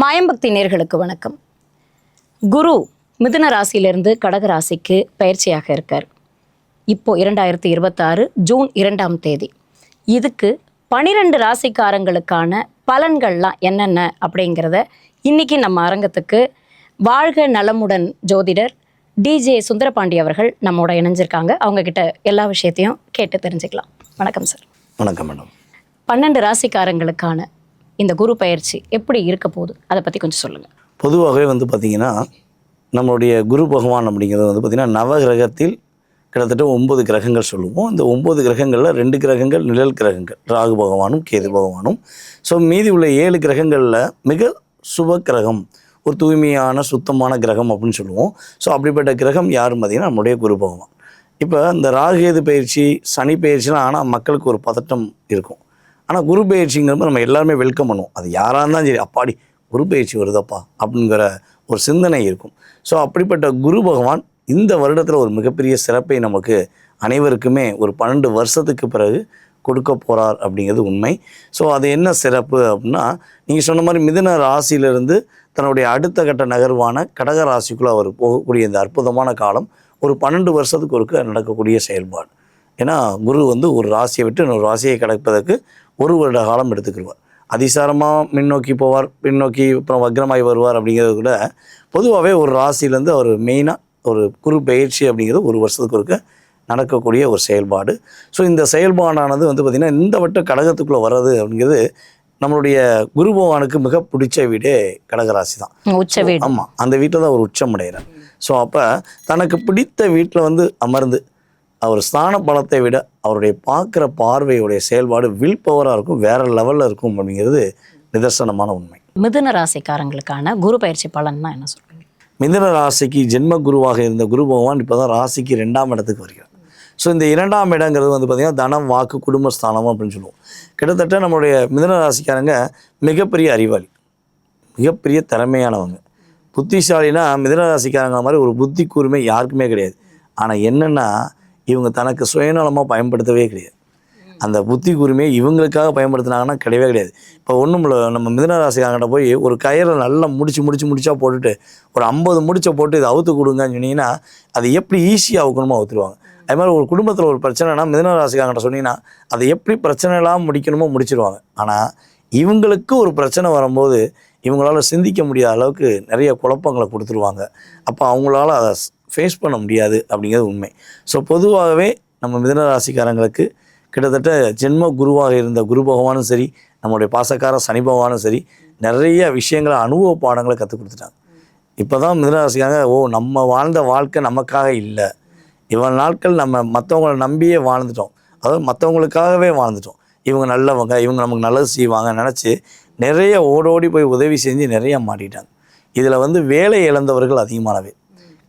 மாயம்பக்தி நேர்களுக்கு வணக்கம். குரு மிதுன ராசியிலிருந்து கடக ராசிக்கு பயிற்சியாக இருக்கார். இப்போ 2026 ஜூன் 2ஆம் தேதி. இதுக்கு 12 ராசிக்காரங்களுக்கான பலன்கள்லாம் என்னென்ன அப்படிங்கிறத இன்னைக்கு நம்ம அரங்கத்துக்கு வாழ்க நலமுடன் ஜோதிடர் டிஜே சுந்தரபாண்டி அவர்கள் நம்மோட இணைஞ்சிருக்காங்க. அவங்க கிட்ட எல்லா விஷயத்தையும் கேட்டு தெரிஞ்சுக்கலாம். வணக்கம் சார். வணக்கம் மேடம். 12 ராசிக்காரங்களுக்கான இந்த குரு பயிற்சி எப்படி இருக்க போகுது, அதை பற்றி கொஞ்சம் சொல்லுங்கள். பொதுவாகவே பார்த்திங்கன்னா நம்மளுடைய குரு பகவான் அப்படிங்கிறது பார்த்திங்கன்னா நவகிரகத்தில் கிட்டத்தட்ட 9 கிரகங்கள் சொல்லுவோம். இந்த 9 கிரகங்களில் 2 கிரகங்கள் நிழல் கிரகங்கள், ராகு பகவானும் கேது பகவானும். ஸோ மீதி உள்ள 7 கிரகங்களில் மிக சுப கிரகம், ஒரு தூய்மையான சுத்தமான கிரகம் அப்படின்னு சொல்லுவோம். ஸோ அப்படிப்பட்ட கிரகம் யாரும் பார்த்திங்கன்னா நம்முடைய குரு பகவான். இப்போ இந்த ராகுகேது பயிற்சி, சனி பயிற்சிலாம் ஆனால் மக்களுக்கு ஒரு பதட்டம் இருக்கும். ஆனால் குரு பயிற்சிங்கிறப்ப நம்ம எல்லாருமே வெல்கம் பண்ணுவோம். அது யாராக இருந்தாலும் சரி, அப்பாடி குரு பயிற்சி வருதப்பா அப்படிங்கிற ஒரு சிந்தனை இருக்கும். ஸோ அப்படிப்பட்ட குரு பகவான் இந்த வருடத்தில் ஒரு மிகப்பெரிய சிறப்பை நமக்கு அனைவருக்குமே ஒரு 12 வருஷத்துக்கு பிறகு கொடுக்க போகிறார் அப்படிங்கிறது உண்மை. ஸோ அது என்ன சிறப்பு அப்படின்னா, நீங்கள் சொன்ன மாதிரி மிதுன ராசியிலிருந்து தன்னுடைய அடுத்த கட்ட நகர்வான கடக ராசிக்குள்ளே அவர் போகக்கூடிய இந்த அற்புதமான காலம் ஒரு 12 வருஷத்துக்கு ஒருக்க நடக்கக்கூடிய செயல்பாடு. ஏன்னா குரு ஒரு ராசியை விட்டு இன்னொரு ராசியை கடப்பதற்கு 1 வருட காலம் எடுத்துக்கிடுவார். அதிசாரமாக முன்னோக்கி போவார், பின்னோக்கி அப்புறம் வக்ரமாகி வருவார். அப்படிங்கிறது கூட பொதுவாகவே ஒரு ராசியிலேருந்து அவர் மெயினாக ஒரு குரு பயிற்சி அப்படிங்கிறது 1 வருஷத்துக்கு ஒருக்க நடக்கக்கூடிய ஒரு செயல்பாடு. ஸோ இந்த செயல்பாடானது பார்த்திங்கன்னா இந்த வட்ட கடகத்துக்குள்ளே வர்றது அப்படிங்கிறது நம்மளுடைய குரு பகவானுக்கு மிக பிடிச்ச வீடே கடகராசி தான், உச்ச வீடு. ஆமாம், அந்த வீட்டில் தான் அவர் உச்சம் அடைகிறார். ஸோ அப்போ தனக்கு பிடித்த வீட்டில் அமர்ந்து அவர் ஸ்தான பலத்தை விட அவருடைய பார்க்குற பார்வையுடைய செயல்பாடு வில் பவராக இருக்கும், வேறு லெவலில் இருக்கும் அப்படிங்கிறது நிதர்சனமான உண்மை. மிதுன ராசிக்காரங்களுக்கான குரு பயிற்சி பலன்னா என்ன சொல்லுங்கள்? மிதுன ராசிக்கு ஜென்ம குருவாக இருந்த குரு பகவான் இப்போ தான் ராசிக்கு 2ஆம் இடத்துக்கு வருகிறார். ஸோ இந்த 2ஆம் இடங்கிறது பார்த்திங்கன்னா தனம், வாக்கு, குடும்பஸ்தானம் அப்படின்னு சொல்லுவோம். கிட்டத்தட்ட நம்மளுடைய மிதுன ராசிக்காரங்க மிகப்பெரிய அறிவாளி, மிகப்பெரிய திறமையானவங்க, புத்திசாலினா மிதுன ராசிக்காரங்க மாதிரி ஒரு புத்தி கூர்மை யாருக்குமே கிடையாது. ஆனால் என்னென்னா இவங்க தனக்கு சுயநலமாக பயன்படுத்தவே கிடையாது. அந்த புத்தி கூர்மையை இவங்களுக்காக பயன்படுத்தினாங்கன்னா கிடையவே கிடையாது. இப்போ ஒன்றும் இல்லை, நம்ம மிதுன ராசிக்காரங்கிட்ட போய் ஒரு கயிறை நல்லா முடிச்சா போட்டுட்டு ஒரு 50 முடிச்சை போட்டு இதை அவுத்து கொடுங்கன்னு சொன்னீங்கன்னா அது எப்படி ஈஸியாக அவுக்கணுமோ அவுத்துருவாங்க. அது மாதிரி ஒரு குடும்பத்தில் ஒரு பிரச்சனைனா மிதுன ராசிக்காரங்கிட்ட சொன்னீங்கன்னா அதை எப்படி பிரச்சனைலாம் முடிக்கணுமோ முடிச்சிருவாங்க. ஆனால் இவங்களுக்கு ஒரு பிரச்சனை வரும்போது இவங்களால சிந்திக்க முடியாத அளவுக்கு நிறைய குழப்பங்களை கொடுத்துருவாங்க. அப்போ அவங்களால அதை ஃபேஸ் பண்ண முடியாது அப்படிங்கிறது உண்மை. ஸோ பொதுவாகவே நம்ம மிதுன ராசிக்காரங்களுக்கு கிட்டத்தட்ட ஜென்ம குருவாக இருந்த குரு பகவானும் சரி, நம்மளுடைய பாசக்கார சனி பகவானும் சரி, நிறைய விஷயங்களை, அனுபவ பாடங்களை கற்றுக் கொடுத்துட்டாங்க. இப்போ தான் மிதுன ராசிக்காரங்க நம்ம வாழ்ந்த வாழ்க்கை நமக்காக இல்லை, இவ்வளோ நாட்கள் நம்ம மற்றவங்களை நம்பியே வாழ்ந்துட்டோம், அதாவது மற்றவங்களுக்காகவே வாழ்ந்துட்டோம், இவங்க நல்லவங்க, இவங்க நமக்கு நல்லது செய்வாங்க நினச்சி நிறைய ஓடோடி போய் உதவி செஞ்சு நிறைய மாட்டிட்டாங்க. இதில் வேலை இழந்தவர்கள் அதிகமானவே,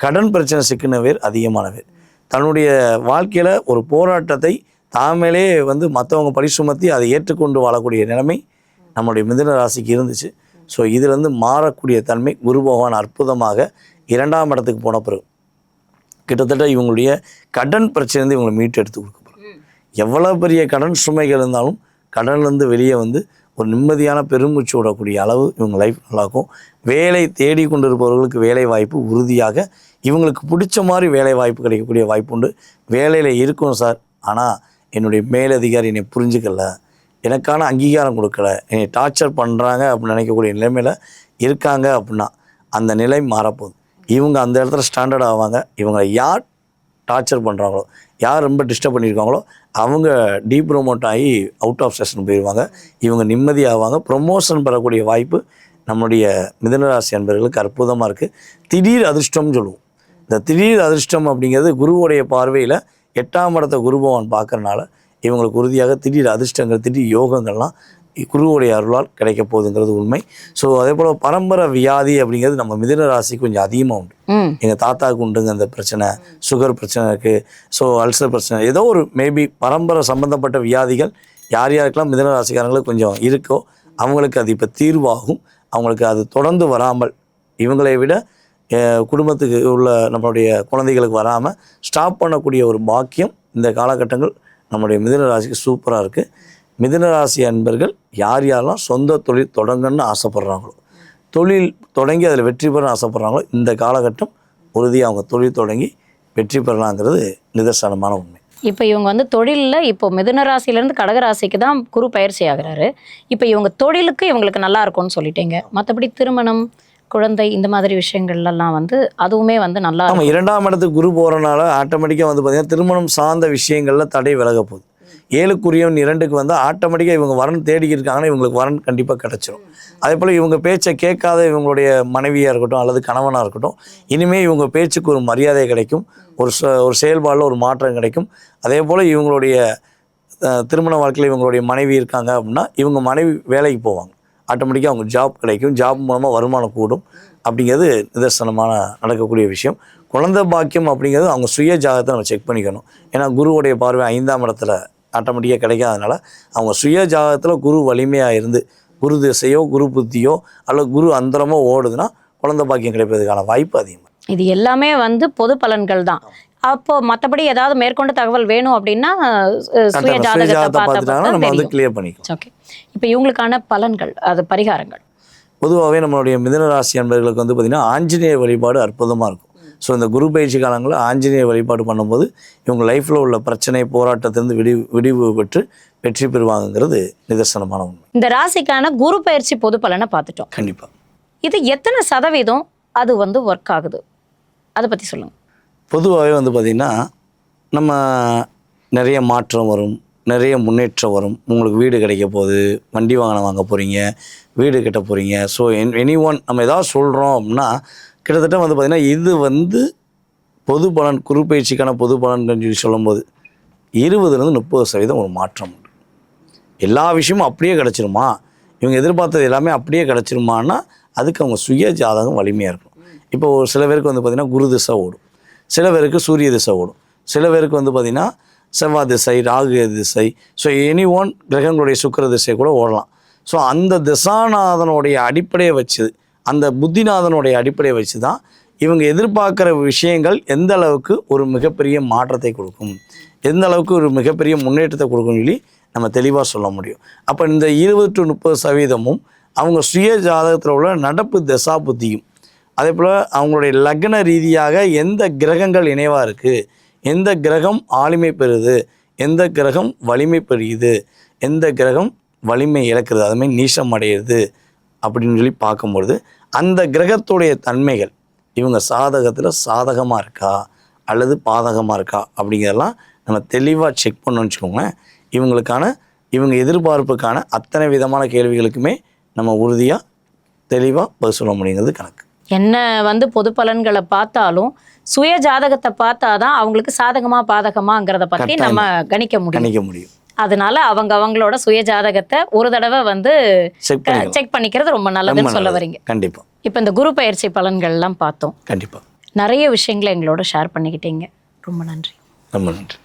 கடன் பிரச்சனை சிக்கினவர் அதிகமானவர், தன்னுடைய வாழ்க்கையில் ஒரு போராட்டத்தை தாமேலே மற்றவங்க பரிசுமத்தி அதை ஏற்றுக்கொண்டு வாழக்கூடிய நிலைமை நம்முடைய மிதுன ராசிக்கு இருந்துச்சு. ஸோ இதிலேருந்து மாறக்கூடிய தன்மை குரு பகவான் அற்புதமாக 2ஆம் இடத்துக்கு போன பிறகு கிட்டத்தட்ட இவங்களுடைய கடன் பிரச்சனை இவங்களை மீட்டு எடுத்து கொடுக்க போகிறோம். எவ்வளோ பெரிய கடன் சுமைகள் இருந்தாலும் கடன்லேருந்து வெளியே ஒரு நிம்மதியான பெருமூச்சு விடக்கூடிய அளவு இவங்க லைஃப் நல்லாயிருக்கும். வேலை தேடி கொண்டு இருப்பவர்களுக்கு வேலை வாய்ப்பு உறுதியாக, இவங்களுக்கு பிடிச்ச மாதிரி வேலை வாய்ப்பு கிடைக்கக்கூடிய வாய்ப்பு உண்டு. வேலையில் இருக்கும் சார், ஆனால் என்னுடைய மேலதிகாரி என்னை புரிஞ்சுக்கல, எனக்கான அங்கீகாரம் கொடுக்கல, என்னை டார்ச்சர் பண்ணுறாங்க அப்படின்னு நினைக்கக்கூடிய நிலைமையில் இருக்காங்க அப்படின்னா அந்த நிலை மாறப்போகுது. இவங்க அந்த இடத்துல ஸ்டாண்டர்ட் ஆவாங்க. இவங்களை யார் டார்ச்சர் பண்ணுறாங்களோ, யார் ரொம்ப டிஸ்டர்ப் பண்ணியிருக்காங்களோ அவங்க டீப்ரோமோட் ஆகி அவுட் ஆஃப் செஷன் போயிடுவாங்க. இவங்க நிம்மதியாவாங்க, ப்ரொமோஷன் பெறக்கூடிய வாய்ப்பு நம்முடைய மிதுனராசி அன்பர்களுக்கு அற்புதமாக இருக்குது. திடீர் அதிர்ஷ்டம்னு சொல்லுவோம். இந்த திடீர் அதிர்ஷ்டம் அப்படிங்கிறது குருவுடைய பார்வையில் 8ஆம் இடத்தை குரு பகவான் பார்க்கறனால இவங்களுக்கு உறுதியாக திடீர் அதிர்ஷ்டங்கள், திடீர் யோகங்கள்லாம் குருவுடைய அருளால் கிடைக்க போகுதுங்கிறது உண்மை. ஸோ அதே போல் பரம்பரை வியாதி அப்படிங்கிறது நம்ம மிதுன ராசிக்கு கொஞ்சம் அதிகமாக உண்டு. எங்கள் தாத்தாவுக்கு உண்டுங்க அந்த பிரச்சனை, சுகர் பிரச்சனை இருக்குது, ஸோ அல்சர் பிரச்சனை, ஏதோ ஒரு மேபி பரம்பரை சம்மந்தப்பட்ட வியாதிகள் யார் யாருக்கெல்லாம் மிதுன ராசிக்காரங்களுக்கு கொஞ்சம் இருக்கோ அவங்களுக்கு அது இப்போ தீர்வாகும். அவங்களுக்கு அது தொடர்ந்து வராமல், இவங்களை விட குடும்பத்துக்கு உள்ள நம்மளுடைய குழந்தைகளுக்கு வராமல் ஸ்டாப் பண்ணக்கூடிய ஒரு பாக்கியம் இந்த காலகட்டங்கள் நம்முடைய மிதுன ராசிக்கு சூப்பராக இருக்குது. மிதுன ராசி அன்பர்கள் யார் யாரெல்லாம் சொந்த தொழில் தொடங்கணும்னு ஆசைப்பட்றாங்களோ, தொழில் தொடங்கி அதில் வெற்றி பெற ஆசைப்படுறாங்களோ இந்த காலகட்டம் உறுதியாக அவங்க தொழில் தொடங்கி வெற்றி பெறலாங்கிறது நிதர்சனமான உண்மை. இப்போ இவங்க வந்து தொழிலில் இப்போ மிதுன ராசியிலேருந்து கடகராசிக்கு தான் குரு பயிற்சி ஆகுறாரு. இப்போ இவங்க தொழிலுக்கு இவங்களுக்கு நல்லா இருக்கும்னு சொல்லிட்டீங்க. மற்றபடி திருமணம், குழந்தை இந்த மாதிரி விஷயங்கள்லாம் வந்து அதுவுமே வந்து நல்லா ஆமாம், 2ஆம் இடத்துக்கு குரு போகிறனால ஆட்டோமேட்டிக்காக வந்து பார்த்திங்கன்னா திருமணம் சார்ந்த விஷயங்களில் தடை விலக போகுது. 7க்குரியவன் 2க்கு வந்து ஆட்டோமேட்டிக்காக இவங்க வரன் தேடிக்கிட்டு இருக்காங்கன்னா இவங்களுக்கு வரன் கண்டிப்பாக கிடச்சிரும். அதே போல் இவங்க பேச்சை கேட்காத இவங்களுடைய மனைவியாக இருக்கட்டும் அல்லது கணவனாக இருக்கட்டும், இனிமேல் இவங்க பேச்சுக்கு ஒரு மரியாதை கிடைக்கும், ஒரு செயல்பாடில் ஒரு மாற்றம் கிடைக்கும். அதே போல் இவங்களுடைய திருமண வாழ்க்கையில் இவங்களுடைய மனைவி இருக்காங்க அப்படின்னா இவங்க மனைவி வேலைக்கு போவாங்க, ஆட்டோமேட்டிக்காக அவங்க ஜாப் கிடைக்கும், ஜாப் மூலமாக வருமானம் கூடும். அப்படிங்கிறது நிதர்சனமான நடக்கக்கூடிய விஷயம். குழந்தை பாக்கியம் அப்படிங்கிறது அவங்க சுய ஜாதகத்தை நம்ம செக் பண்ணிக்கணும். ஏன்னா குருவுடைய பார்வை 5ஆம் இடத்துல ஆட்டோமேட்டிக்காக கிடைக்காதனால அவங்க சுய ஜாதகத்தில் குரு வலிமையாக இருந்து குரு திசையோ குரு புத்தியோ அல்லது குரு அந்தரமோ ஓடுதுன்னா குழந்தை பாக்கியம் கிடைப்பதற்கான வாய்ப்பு அதிகம். இது எல்லாமே வந்து பொது பலன்கள் தான். அப்போ மற்றபடி ஏதாவது மேற்கொண்டு தகவல் வேணும் அப்படின்னா சுய ஜாதகத்தை பார்த்துட்டாங்கன்னா நம்ம வந்து கிளியர் பண்ணிக்கலாம். ஓகே, இப்போ இவங்களுக்கான பலன்கள், அது பரிகாரங்கள். பொதுவாகவே நம்மளுடைய மிதுன ராசி அன்பர்களுக்கு வந்து பார்த்திங்கன்னா ஆஞ்சநேயர் வழிபாடு அற்புதமாக இருக்கும். ஸோ இந்த குரு பயிற்சி காலங்களில் ஆஞ்சநேயர் வழிபாடு பண்ணும்போது இவங்க லைஃப்பில் உள்ள பிரச்சனை போராட்டத்திலிருந்து விடிவு பெற்று வெற்றி பெறுவாங்கிறது நிதர்சனமான உண்மை. இந்த ராசிக்கான குரு பயிற்சி பொது பலனை பார்த்துட்டோம். கண்டிப்பாக இது எத்தனை சதவீதம் அது வந்து ஒர்க் ஆகுது, அதை பற்றி சொல்லுங்கள். பொதுவாகவே வந்து பார்த்திங்கன்னா நம்ம நிறைய மாற்றம் வரும், நிறைய முன்னேற்றம் வரும். உங்களுக்கு வீடு கிடைக்க போகுது, வண்டி வாகனம் வாங்க போகிறீங்க, வீடு கட்ட போகிறீங்க. ஸோ நம்ம ஏதாவது சொல்கிறோம் அப்படின்னா கிட்டத்தட்ட வந்து பார்த்திங்கன்னா இது வந்து பொது பலன், குரு பயிற்சிக்கான பொது பலன் சொல்லி சொல்லும்போது 20-30% ஒரு மாற்றம் உண்டு. எல்லா விஷயமும் அப்படியே கிடச்சிருமா, இவங்க எதிர்பார்த்தது எல்லாமே அப்படியே கிடச்சிருமான்னா அதுக்கு அவங்க சுய ஜாதகம் வலிமையாக இருக்கும். இப்போ ஒரு சில பேருக்கு வந்து பார்த்திங்கன்னா குரு திசை ஓடும், சில பேருக்கு சூரிய திசை ஓடும், சில பேருக்கு வந்து பார்த்திங்கன்னா செவ்வாய் திசை, ராகு திசை. ஸோ கிரகங்களுடைய சுக்கிர திசை கூட ஓடலாம். ஸோ அந்த திசாநாதனுடைய அடிப்படையை வச்சு, அந்த புத்திநாதனுடைய அடிப்படையை வச்சு தான் இவங்க எதிர்பார்க்குற விஷயங்கள் எந்த அளவுக்கு ஒரு மிகப்பெரிய மாற்றத்தை கொடுக்கும், எந்த அளவுக்கு ஒரு மிகப்பெரிய முன்னேற்றத்தை கொடுக்கும்னு சொல்லி நம்ம தெளிவாக சொல்ல முடியும். அப்போ இந்த 20-30% அவங்க சுய ஜாதகத்தில் உள்ள நடப்பு தசா புத்தியும், அதே போல் அவங்களுடைய லக்ன ரீதியாக எந்த கிரகங்கள் இணைவாக இருக்குது, எந்த கிரகம் ஆளுமை பெறுது, எந்த கிரகம் வலிமை பெறுகிறது, எந்த கிரகம் வலிமை இழக்கிறது, அதுமாதிரி நீசம் அடையிறது அப்படின்னு சொல்லி பார்க்கும்பொழுது அந்த கிரகத்துடைய தன்மைகள் இவங்க சாதகத்தில் சாதகமாக இருக்கா அல்லது பாதகமாக இருக்கா அப்படிங்கிறதெல்லாம் நம்ம தெளிவாக செக் பண்ணோன்னு வச்சுக்கோங்களேன். இவங்க எதிர்பார்ப்புக்கான அத்தனை விதமான கேள்விகளுக்குமே நம்ம உறுதியாக தெளிவாக பதில் சொல்ல முடியுங்கிறது கணக்கு. என்ன வந்து பொது பலன்களை பார்த்தாலும் சுய ஜாதகத்தை பார்த்தாதான் அவங்களுக்கு சாதகமா பாதகமாங்கிறத பற்றி நம்ம கணிக்க முடியும். அதனால அவங்களோட சுய ஜாதகத்தை ஒரு தடவை வந்து செக் பண்ணிக்கிறது ரொம்ப நல்லதுன்னு சொல்ல வரீங்க. கண்டிப்பா. இப்போ இந்த குரு பயிற்சி பலன்கள்லாம் பார்த்தோம். கண்டிப்பா நிறைய விஷயங்களை எங்களோட ஷேர் பண்ணிக்கிட்டீங்க. ரொம்ப நன்றி. ரொம்ப நன்றி.